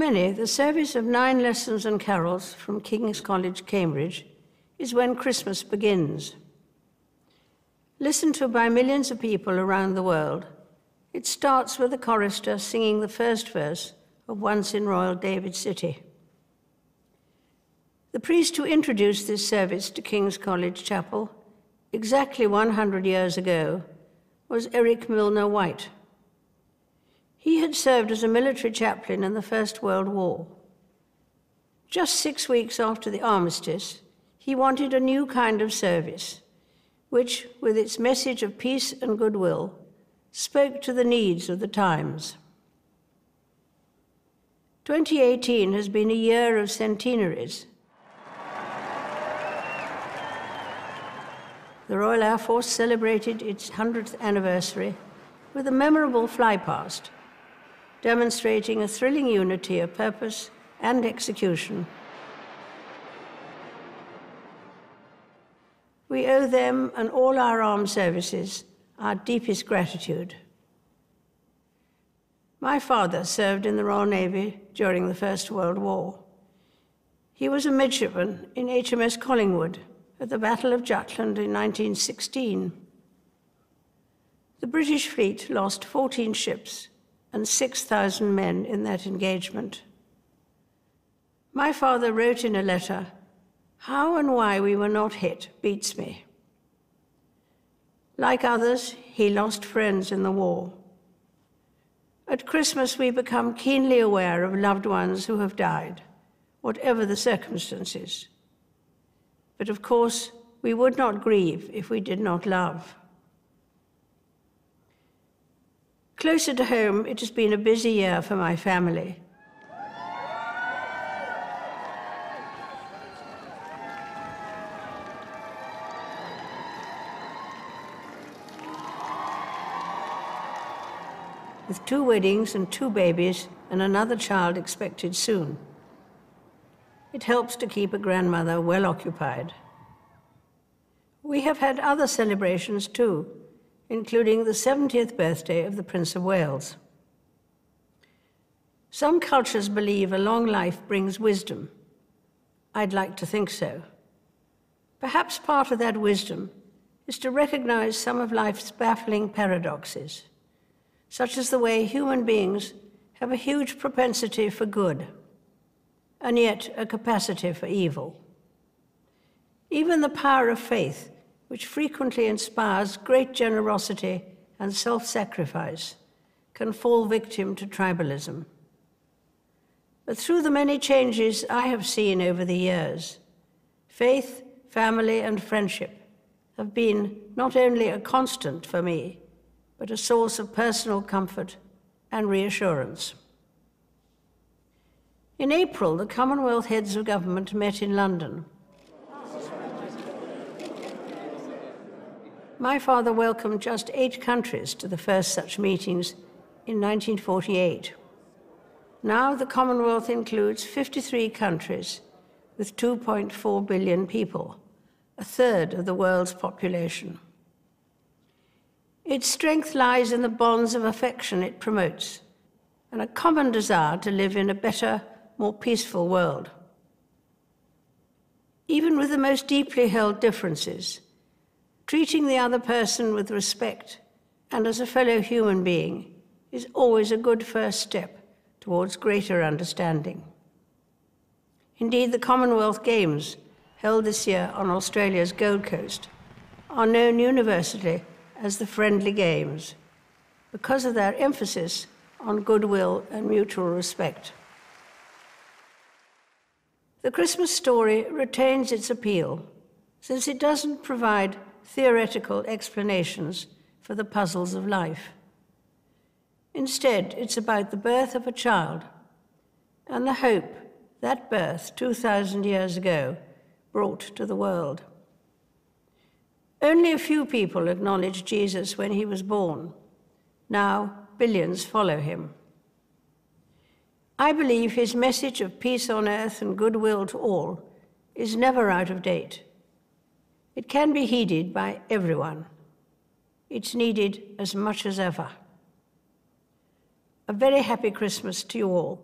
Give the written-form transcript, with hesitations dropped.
many, the service of 9 lessons and carols from King's College, Cambridge, is when Christmas begins. Listened to by millions of people around the world, it starts with the chorister singing the first verse of Once in Royal David City. The priest who introduced this service to King's College Chapel exactly 100 years ago was Eric Milner White. He had served as a military chaplain in the First World War. Just 6 weeks after the armistice, he wanted a new kind of service, which, with its message of peace and goodwill, spoke to the needs of the times. 2018 has been a year of centenaries. The Royal Air Force celebrated its 100th anniversary with a memorable flypast, demonstrating a thrilling unity of purpose and execution. We owe them and all our armed services our deepest gratitude. My father served in the Royal Navy during the First World War. He was a midshipman in HMS Collingwood at the Battle of Jutland in 1916. The British fleet lost 14 ships and 6,000 men in that engagement. My father wrote in a letter, "How and why we were not hit beats me." Like others, he lost friends in the war. At Christmas, we become keenly aware of loved ones who have died, whatever the circumstances. But of course, we would not grieve if we did not love. Closer to home, it has been a busy year for my family. With 2 weddings and 2 babies and another child expected soon. It helps to keep a grandmother well occupied. We have had other celebrations too, including the 70th birthday of the Prince of Wales. Some cultures believe a long life brings wisdom. I'd like to think so. Perhaps part of that wisdom is to recognize some of life's baffling paradoxes, such as the way human beings have a huge propensity for good, and yet a capacity for evil. Even the power of faith, which frequently inspires great generosity and self-sacrifice, can fall victim to tribalism. But through the many changes I have seen over the years, faith, family, and friendship have been not only a constant for me, but a source of personal comfort and reassurance. In April, the Commonwealth heads of government met in London. My father welcomed just 8 countries to the first such meetings in 1948. Now the Commonwealth includes 53 countries with 2.4 billion people, a third of the world's population. Its strength lies in the bonds of affection it promotes and a common desire to live in a better, more peaceful world. Even with the most deeply held differences, treating the other person with respect and as a fellow human being is always a good first step towards greater understanding. Indeed, the Commonwealth Games, held this year on Australia's Gold Coast, are known universally as the Friendly Games because of their emphasis on goodwill and mutual respect. The Christmas story retains its appeal since it doesn't provide theoretical explanations for the puzzles of life. Instead, it's about the birth of a child and the hope that birth 2,000 years ago brought to the world. Only a few people acknowledged Jesus when he was born. Now, billions follow him. I believe his message of peace on earth and goodwill to all is never out of date. It can be heeded by everyone. It's needed as much as ever. A very happy Christmas to you all.